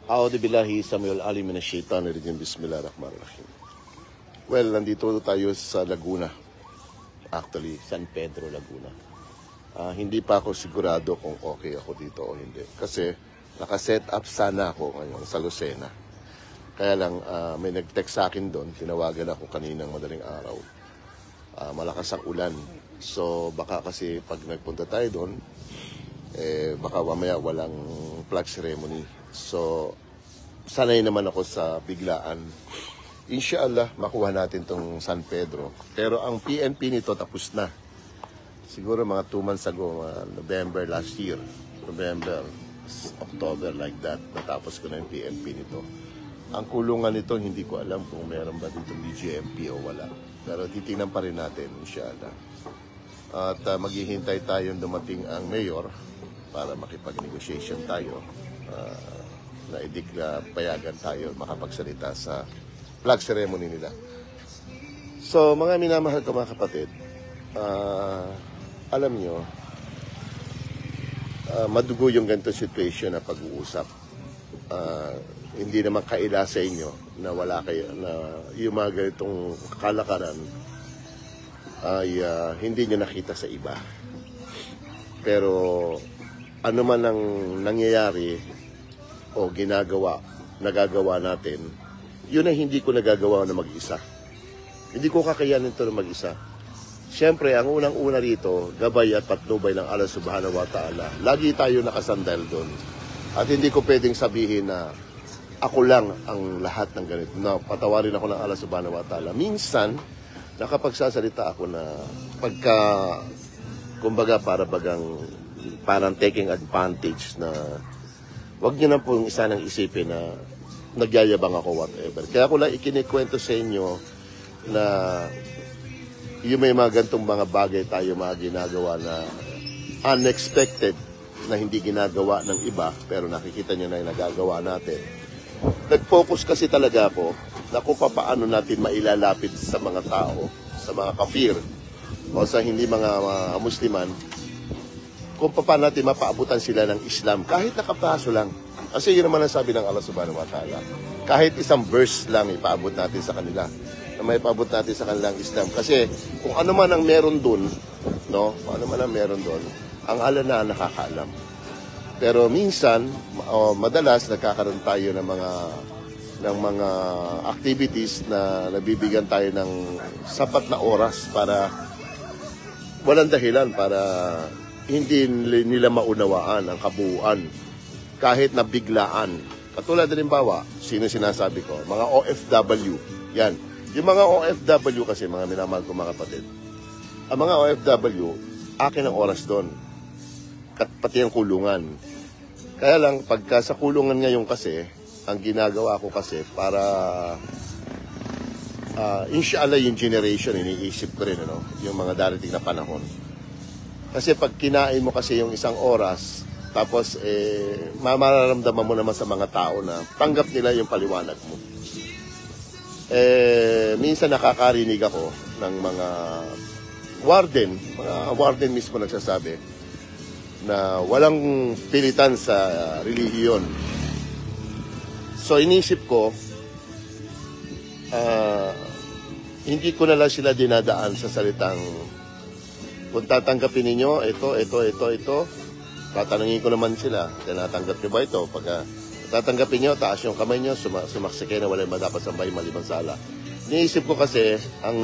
A'udhu billahi Samuel Ali minasyaitanirrajim. Bismillahirrahmanirrahim. Well, nandito tayo sa Laguna. Actually, San Pedro, Laguna. Hindi pa ako sigurado kung okay ako dito o hindi. Kasi nakaset up sana ako ngayon sa Lucena. Kaya lang, may nag-text sa akin doon. Tinawagan ako kaninang madaling araw. Malakas ang ulan. So, baka kasi pag nagpunta tayo doon, baka mamaya walang flag ceremony. So, sanay naman ako sa biglaan. Inshallah, makuha natin tong San Pedro. Pero ang PNP nito tapos na. Siguro mga 2 months ago, November last year. November, October, like that. Natapos ko na yung PNP nito. Ang kulungan nito, hindi ko alam kung meron ba dito BGMP o wala. Pero titingnan pa rin natin, inshallah. At maghihintay tayong dumating ang mayor para makipag-negotiation tayo. Na payagan tayo makapagsalita sa flag ceremony nila. So, mga minamahal ko mga kapatid, alam nyo, madugo yung ganito situation na pag-uusap. Hindi naman kaila sa inyo na wala kayo, na yung mga ganitong kalakaran ay hindi nyo nakita sa iba. Pero ano man ang nangyayari o nagagawa natin, yun ay hindi ko nagagawa na mag-isa. Hindi ko kakayanin ito na mag-isa. Siyempre, ang unang-una rito, gabay at patnubay ng Allah Subhanahu wa Ta'ala. Lagi tayo nakasandal doon. At hindi ko pwedeng sabihin na ako lang ang lahat ng ganito. Na patawarin ako ng Allah Subhanahu wa Ta'ala. Minsan, nakapagsasalita ako na pagka, kumbaga parang taking advantage na wag niyo na pong isa nang isipin na nagyayabang ako, whatever. Kaya ko lang ikinikwento sa inyo na yung may mga gantong mga bagay tayo mga ginagawa na unexpected na hindi ginagawa ng iba, pero nakikita nyo na yung nagagawa natin. Nag-focus kasi talaga ako na kung paano natin mailalapit sa mga tao, sa mga kafir, o sa hindi mga Musliman, kung paano natin mapaabutan sila ng Islam, kahit nakapaso lang. Kasi yun naman ang sabi ng Allah Subhanahu wa Ta'ala. Kahit isang verse lang ipaabot natin sa kanila. Na may paabot natin sa kanilang Islam. Kasi kung ano man ang meron dun, no? Kung ano man ang meron dun, ang Allah na nakakaalam. Pero minsan, madalas nagkakaroon tayo ng mga activities na nabibigyan tayo ng sapat na oras para walang dahilan para hindi nila maunawaan ang kabuuan kahit na biglaan. Katulad din bawa, sino sinasabi ko? Mga OFW. Yan. Yung mga OFW kasi, mga minamahal ko mga kapatid. Ang mga OFW, akin ang oras doon. Pati ang kulungan. Kaya lang, pagka sa kulungan ngayon kasi, ang ginagawa ko kasi para inshallah yung generation, iniisip ko rin, ano, yung mga darating na panahon. Kasi pag kinain mo kasi yung isang oras, tapos mararamdaman mo naman sa mga tao na tanggap nila yung paliwanag mo. Minsan nakakarinig ako ng mga warden mismo nagsasabi na walang pilitan sa relihiyon. So inisip ko, hindi ko na lang sila dinadaan sa salitang kung tatanggapin ninyo, ito. Tatanungin ko naman sila, tinatanggap nyo ba ito? Pagka tatanggapin nyo, taas yung kamay nyo, sumaksik kayo na walang dapat sambay maliban sala. Niisip ko kasi ang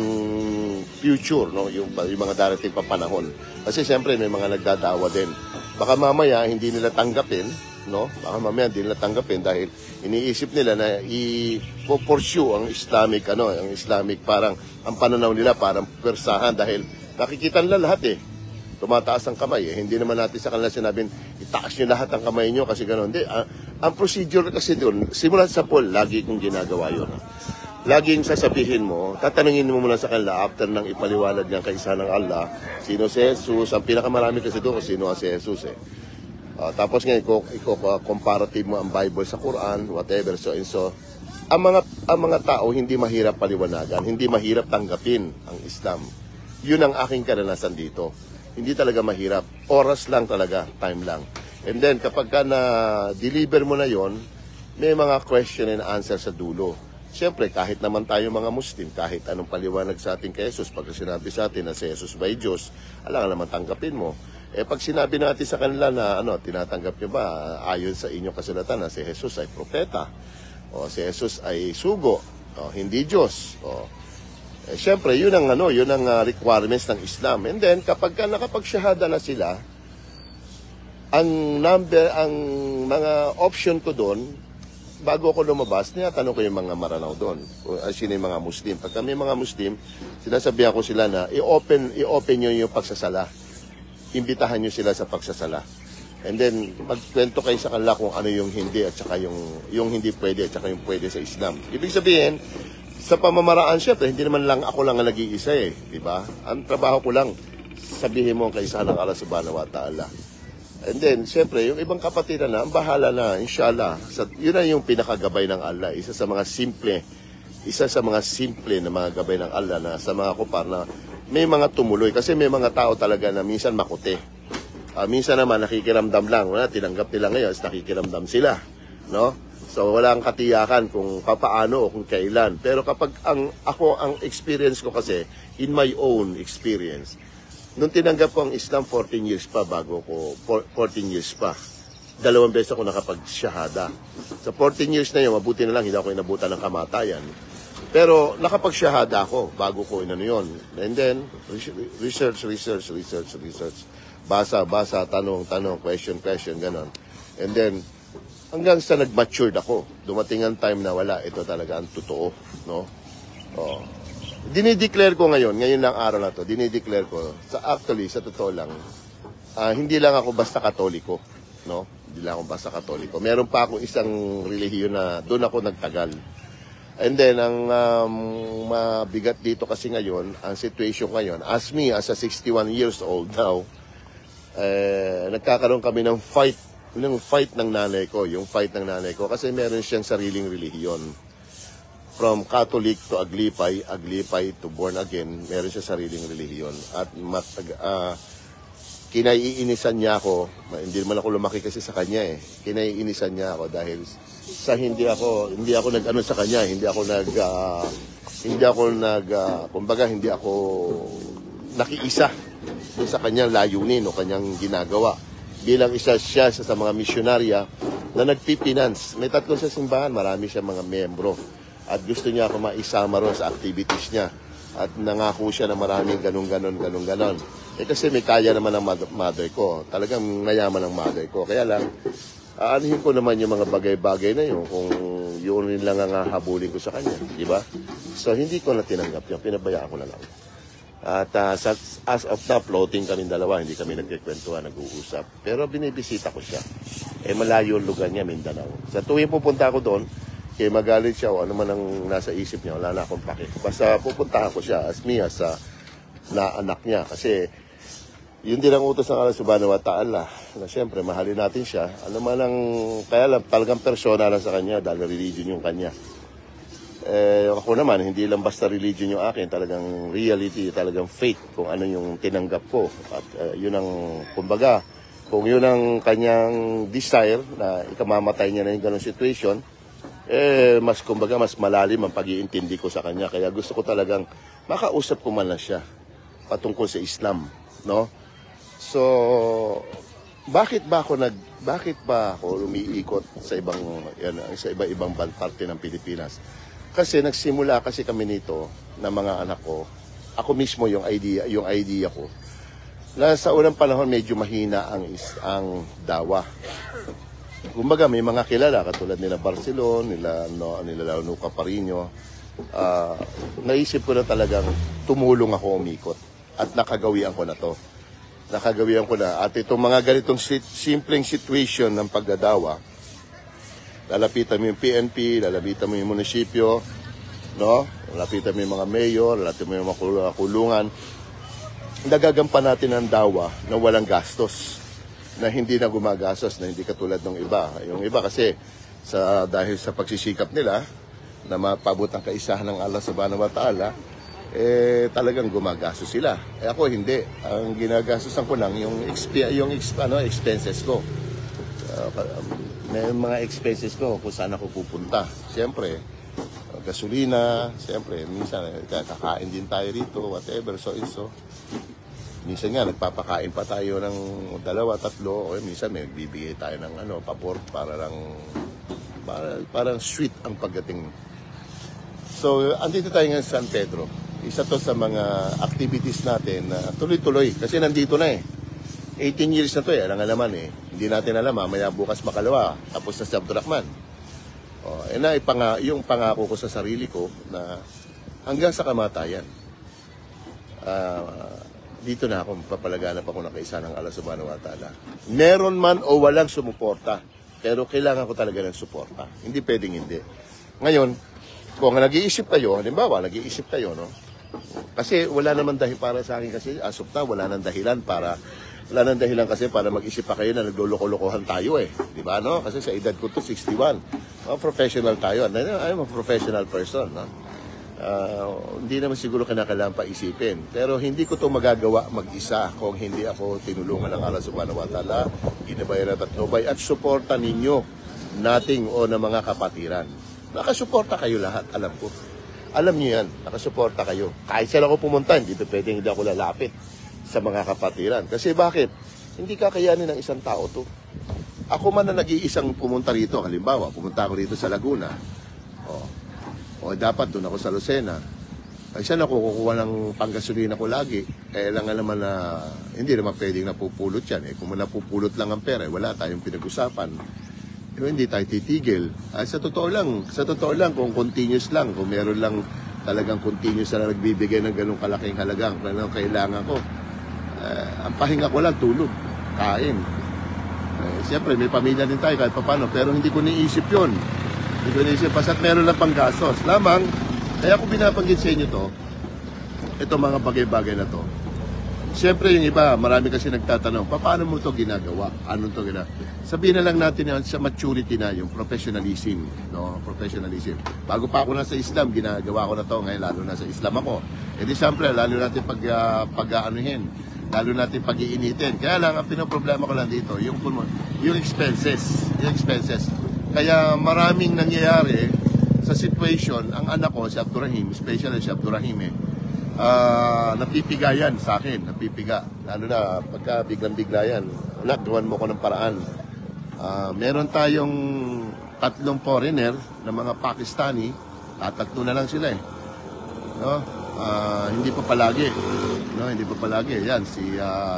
future, no? yung mga darating pa panahon. Kasi siyempre may mga nagdadawa din. Baka mamaya hindi nila tanggapin, no? Baka mamaya hindi nila tanggapin dahil iniisip nila na i-pursue ang Islamic, ang Islamic parang, ang pananaw nila parang persahan dahil nakikita nila lahat tumataas ang kamay Hindi naman natin sa kanila sinabing, itaas nyo lahat ang kamay nyo kasi gano'n. Hindi, ang procedure kasi doon, simulan sa poll, lagi kong ginagawa yun. Laging sasabihin mo, tatanungin mo muna sa kanila after nang ipaliwanag niya kaisa ng Allah, sino si Jesus, ang pinakamarami kasi doon kung sino si Jesus Tapos ngayon, comparative mo ang Bible sa Quran, whatever, so and so. Ang mga tao hindi mahirap paliwanagan, hindi mahirap tanggapin ang Islam. Yun ang aking karanasan dito. Hindi talaga mahirap. Oras lang talaga, time lang. And then, kapag ka na-deliver mo na yon, may mga question and answer sa dulo. Siyempre, kahit naman tayo mga Muslim, kahit anong paliwanag sa atin kay Jesus, pag sinabi sa atin na si Jesus ba ay Diyos, alam naman tanggapin mo. Pag sinabi natin sa kanila na tinatanggap nyo ba ayon sa inyong kasulatan na si Jesus ay propeta, o si Jesus ay sugo, o hindi Diyos, siyempre, yun ang requirements ng Islam. And then kapag nakapagsyahada na sila, ang mga option ko doon, bago ako lumabas, tinatanong ko yung mga maranaw doon. Sino yung mga Muslim? Pag kami mga Muslim, sinasabihan ko sila na i-open nyo yung pagsasala. Imbitahan nyo sila sa pagsasala. And then, magkwento kayo sa kanila kung ano yung hindi at saka yung hindi pwede at saka yung pwede sa Islam. Ibig sabihin, sa pamamaraan, syempre, hindi naman lang ako lang ang nag-iisa di ba? Ang trabaho ko lang, sabihin mo ang kaisahan ng Allah subhanahu wa ta'ala. And then, syempre, yung ibang kapatiran na, ang bahala na, inshallah. Yun na yung pinakagabay ng Allah. Isa sa mga simple na mga gabay ng Allah na sa mga kupar na may mga tumuloy. Kasi may mga tao talaga na minsan makuti. Minsan naman nakikiramdam lang. Tinanggap nila ngayon, nakikiramdam sila. No? So, wala ang katiyakan kung papaano o kung kailan. Pero kapag ang experience ko kasi, in my own experience, nung tinanggap ko ang Islam 14 years pa, 14 years pa. 2 beses ako nakapag-shahada. Sa 14 years na yun, mabuti na lang, hindi ako inabutan ng kamatayan. Pero nakapag-shahada ako bago ko yun. And then, research. Basa, tanong, question, ganon. And then, hanggang sa nag-matured ako, dumating ang time na wala, ito talaga ang totoo, no? Dinideclare ko ngayon lang araw na to, dinideclare ko, actually, sa totoo lang, hindi lang ako basta Katoliko, no? Hindi lang ako basta Katoliko. Meron pa akong isang relihiyon na doon ako nagtagal. And then, ang mabigat dito kasi ngayon, ang situation ngayon, as me, as a 61 years old now, nagkakaroon kami ng fight ng nanay ko, kasi meron siyang sariling relihiyon. From Catholic to Aglipay to born again, meron siya sariling relihiyon. At kinaiinisan niya ako, hindi naman ako lumaki kasi sa kanya kinaiinisan niya ako dahil sa hindi ako nag-ano sa kanya, hindi ako nakiisa sa kanyang layunin o kanyang ginagawa. Bilang isa siya sa mga misyonarya na nagpipinance. May 3 sa simbahan, marami siya mga membro. At gusto niya ako maisama ron sa activities niya. At nangako siya na maraming ganun. Kasi may kaya naman ang mother ko. Talagang mayaman ang mother ko. Kaya lang, aanuhin ko naman yung mga bagay-bagay na yun kung yun rin lang ang habulin ko sa kanya. Di ba? So, hindi ko na tinanggap yun. Pinabayaan ko na lang. At as of now, floating kami dalawa. Hindi kami nagkikwentuhan, nag-uusap. Pero binibisita ko siya. Malayo ang lugar niya, Mindanao. Sa tuwing pupunta ako doon, magalit siya o ano man ang nasa isip niya, wala na akong pake. Basta pupunta ako siya as me, as na anak niya. Kasi yun din ang utos ng Allah subhanahu wa ta'ala na siyempre mahalin natin siya. Ano man ang, kaya lang talagang persona lang sa kanya dahil religion yung kanya. Ako naman, hindi lang basta religion yung akin, talagang reality, talagang faith kung ano yung tinanggap ko. At yun ang, kumbaga, kung yun ang kanyang desire na ikamamatay niya na yung ganong situation, mas malalim ang pag-iintindi ko sa kanya. Kaya gusto ko talagang makausap ko man lang siya patungkol sa Islam, no? So, bakit ba ako umiikot sa iba-ibang parte ng Pilipinas? Kasi nagsimula kasi kami nito ng mga anak ko. Ako mismo yung idea ko. Na sa unang panahon medyo mahina ang dawa. Kumbaga may mga kilala katulad nila Barcelon, nila Nuca Parino. Naisip ko na talagang tumulong ako umikot at nakagawian ko na to. At itong mga ganitong simpleng situation ng pagdadawa, lalapitan mo yung PNP, lalapitan mo yung munisipyo, no? Lalapitan mo yung mga mayor, lalapitan mo yung mga kulungan. Nagagampan natin ang dawa na walang gastos, na hindi na gumagastos, na hindi katulad ng iba. Yung iba kasi dahil sa pagsisikap nila na mapabot ang kaisahan ng Allah subhanahu wa ta'ala, talagang gumagastos sila. Ako hindi. Ang ginagastosan ko lang yung expenses ko. may mga expenses ko kung saan ako pupunta. Siyempre, gasolina, siyempre, minsan kakain din tayo rito, whatever, so. Minsan nga, nagpapakain pa tayo ng 2, 3, o minsan may bibigay tayo ng pabor parang sweet ang pagdating. So, andito tayo ngayon sa San Pedro. Isa to sa mga activities natin na tuloy-tuloy, kasi nandito na 18 years na to alam nga naman Hindi natin alam, mamaya bukas makalawa, tapos na si Abdurrahman. Yung pangako ko sa sarili ko na hanggang sa kamatayan, dito na ako, papalaganap ako ng kaisa ng Allah Subhanahu wa Ta'ala. Meron man o walang sumuporta, pero kailangan ko talaga ng suporta. Hindi pwedeng hindi. Ngayon, kung nag-iisip kayo, halimbawa, nag-iisip kayo, no? Kasi wala naman dahil para sa akin kasi, asupta, wala nang dahilan kasi para mag-isip pa kayo na nagluloko-lokohan tayo Di ba, no? Kasi sa edad ko to 61. Professional tayo. I'm a professional person, no? Hindi naman siguro kinakailangan pa isipin. Pero hindi ko to magagawa mag-isa kung hindi ako tinulungan ng Allah Subhanahu wa Ta'ala, ginabayan at patnubay at suporta ninyo nating o ng mga kapatiran. Nakasuporta kayo lahat, alam ko. Alam niyo yan, nakasuporta kayo. Kahit saan ako pumunta, hindi ako lalapit sa mga kapatiran. Kasi bakit? Hindi kakayanin ng isang tao to. Ako man na nag-iisang pumunta rito, halimbawa, pumunta ako rito sa Laguna, o dapat doon ako sa Lucena. Ay saan ako kukuha ng panggasolina ko lagi? Lang naman na hindi naman pwedeng napupulot yan. Kung napupulot lang ang pera, wala tayong pinag-usapan. Hindi tayo titigil. Sa totoo lang, kung continuous lang, kung meron lang talagang continuous na nagbibigay ng ganung kalaking halagang na kailangan ko, ang pahinga ko lang, tulog, kain. Siyempre, may pamilya din tayo kahit paano, pero hindi ko niisip yun. Hindi ko niisip, basta't meron lang pang gastos. Lamang, kaya ko binabanggit sa inyo to, ito mga bagay-bagay na to. Siyempre yung iba, marami kasi nagtatanong, paano mo to ginagawa? Anong to ginagawa? Sabihin na lang natin yan sa maturity na, yung professionalism. No? Professionalism. Bago pa ako nasa Islam, ginagawa ko na to. Ngayon, lalo na sa Islam ako. Di siyempre, lalo natin pag-aanuhin. Lalo natin pag-iinitin. Kaya lang, ang pinoproblema ko lang dito, yung expenses. Yung expenses. Kaya maraming nangyayari sa situation, ang anak ko, si Abdurrahim, especially si Abdurrahim, napipiga yan sa akin, napipiga. Lalo na pagka biglang-bigla yan, anak, gawan mo ko ng paraan. Meron tayong 3 foreigner na mga Pakistani, 3 na lang sila No? Hindi pa palagi. No, hindi pa palagi. Yan,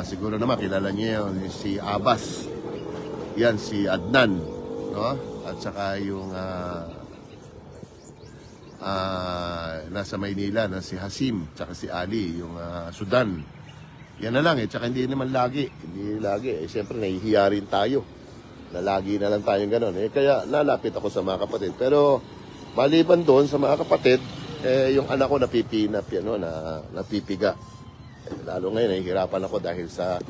siguro naman, kilala niyo yun, si Abbas. Yan, si Adnan. No? At saka yung nasa Maynila na si Hasim, tsaka si Ali, yung Sudan. Yan na lang tsaka hindi naman lagi. Hindi lagi. Siyempre, nahihiya rin tayo. Na lagi na lang tayong gano'n. Kaya nalapit ako sa mga kapatid. Pero, maliban doon sa mga kapatid, yung anak ko napipiga. Lalo ngayon, nahihirapan ako dahil sa,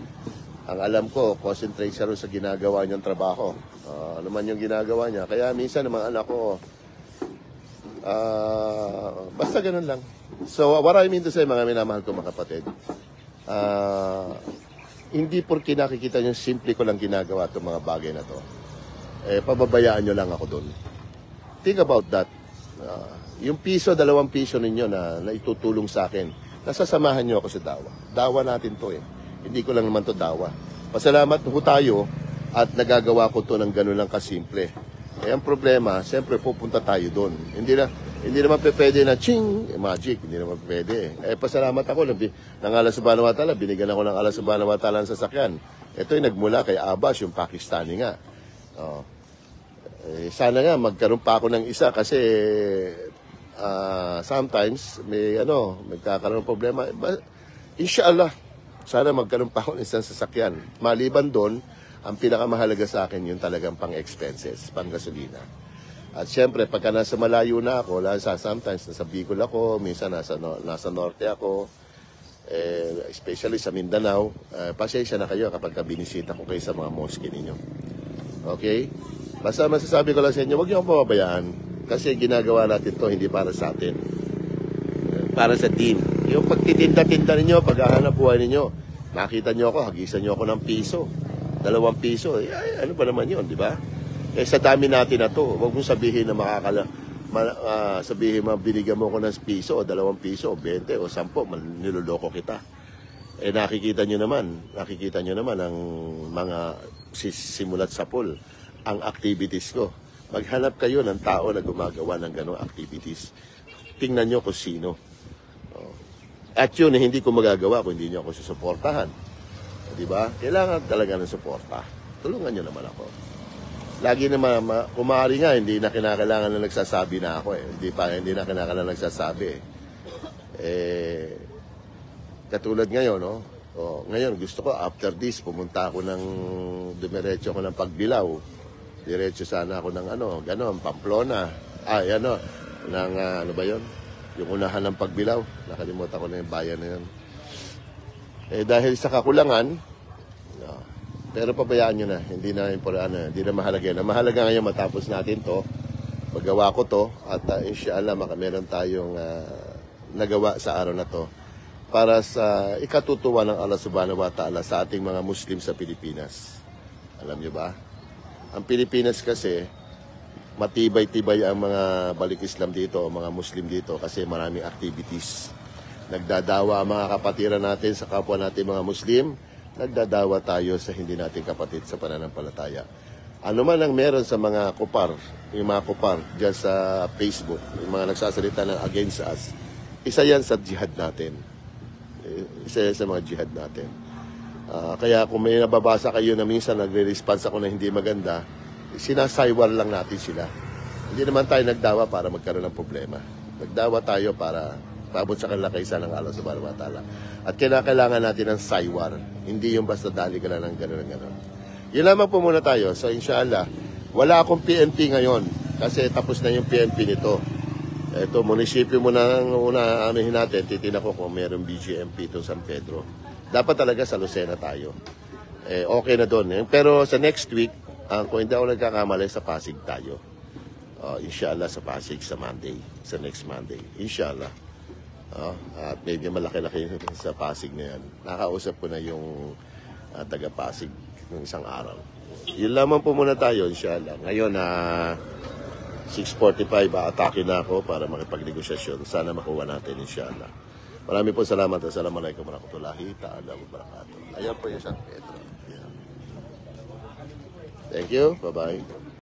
ang alam ko, concentrate siya rin sa ginagawa niyang trabaho. Ano man yung ginagawa niya. Kaya minsan naman anak ko, basta ganun lang. So, what I mean to say, mga minamahal ko mga kapatid, hindi porke nakikita nyo simple ko lang ginagawa itong mga bagay na to, pababayaan nyo lang ako doon. Think about that. Yung piso, 2 piso ninyo na itutulong sa akin, nasasamahan nyo ako sa dawa. Dawa natin to Hindi ko lang naman to dawa. Pasalamat ho tayo at nagagawa ko to ng ganun lang kasimple. Ang problema, siyempre pupunta tayo doon. Hindi naman pwede na ching, magic, hindi naman pwede. Pasalamat ako ng Allah Subhanahu wa Ta'ala, binigyan ako ng Allah Subhanahu wa Ta'ala ng sasakyan. Ito ay nagmula kay Abbas, yung Pakistani nga. Sana nga magkaroon pa ako ng isa kasi sometimes may magkakaroon ng problema. Inshallah, sana magkaroon pa ako ng isang sasakyan. Maliban doon, ang pinakamahalaga sa akin yung talagang pang-expenses, pang-gasolina. At siyempre, pagka nasa malayo na ako, sometimes nasa Bicol ako, minsan nasa Norte ako, especially sa Mindanao, pasensya na kayo kapag binisita ko kayo sa mga mosque ninyo. Okay? Basta masasabi ko lang sa inyo, huwag niyo akong pababayaan kasi ginagawa natin to hindi para sa atin. Para sa team. Yung pagtitinda-tinda ninyo, paghahanap buhay ninyo, nakita nyo ako, hagisan nyo ako ng piso. 2 piso. Ano ba naman yun, di ba? Eh sa dami natin na to, huwag mong sabihin na sabihin mo, binigyan mo ko ng piso o 2 piso o 20 o 10, niloloko kita. Eh nakikita nyo naman ang mga simulat sa pool, ang activities ko. Maghanap kayo ng tao na gumagawa ng ganong activities. Tingnan nyo kung sino. At yun, hindi ko magagawa kung hindi nyo ako susuportahan. Di ba? Kailangan talaga ng suporta. Tulungan nyo naman ako. Lagi naman, kumari nga, hindi na kinakailangan na nagsasabi na ako eh. Hindi na kinakailangan na nagsasabi eh. Katulad ngayon, no? Ngayon, gusto ko, after this, pumunta ako dumiretso ako ng Pagbilao. Diretso sana ako ng Pamplona. Ano ba yun? Yung unahan ng Pagbilao. Nakalimutan ko na yung bayan na yun. Dahil sa kakulangan, pero pabayaan nyo na, hindi na mahalaga yan. Ang mahalaga ngayon matapos natin to, magawa ko to, at inshallah meron tayong nagawa sa araw na to para sa ikatutuwa ng Allah subhanahu wa ta'ala sa ating mga Muslim sa Pilipinas. Alam nyo ba? Ang Pilipinas kasi, matibay-tibay ang mga balik Islam dito, mga Muslim dito kasi maraming activities. Nagdadawa ang mga kapatiran natin sa kapwa natin mga Muslim, nagdadawa tayo sa hindi natin kapatid sa pananampalataya. Ano man ang meron sa mga kupar, yung mga kupar dyan sa Facebook, yung mga nagsasalita ng against us, isa yan sa jihad natin. Isa yan sa mga jihad natin. Kaya kung may nababasa kayo na minsan nagre-response ako na hindi maganda, sinasaywar lang natin sila. Hindi naman tayo nagdawa para magkaroon ng problema. Nagdawa tayo para paabot sa kalakaysan ng Allah subhanahu wa ta'ala. At kailangan natin ng saywar. Hindi yung basta dali ka lang ng gano'n. Yun lamang po muna tayo. So inshallah, wala akong PNP ngayon kasi tapos na yung PNP nito. Ito, munisipyo mo na anuhin natin, titignan ko kung mayroong BGMP itong San Pedro. Dapat talaga sa Lucena tayo. Okay na doon. Pero sa next week, kung hindi ako nagkakamali, sa Pasig tayo. Inshallah sa Pasig sa Monday, sa next Monday. Inshallah. At medyo malaki-laki sa Pasig na yan. Nakausap ko na yung taga-Pasig ng isang araw. Yun lamang po muna tayo, inshallah. Ngayon, 6:45, atake na ako para makipagnegosasyon. Sana makuha natin, inshallah. Marami po salamat. Assalamualaikum warahmatullahi ta'ala wabarakatuh. Ayan po yung San Pedro. Thank you. Bye-bye.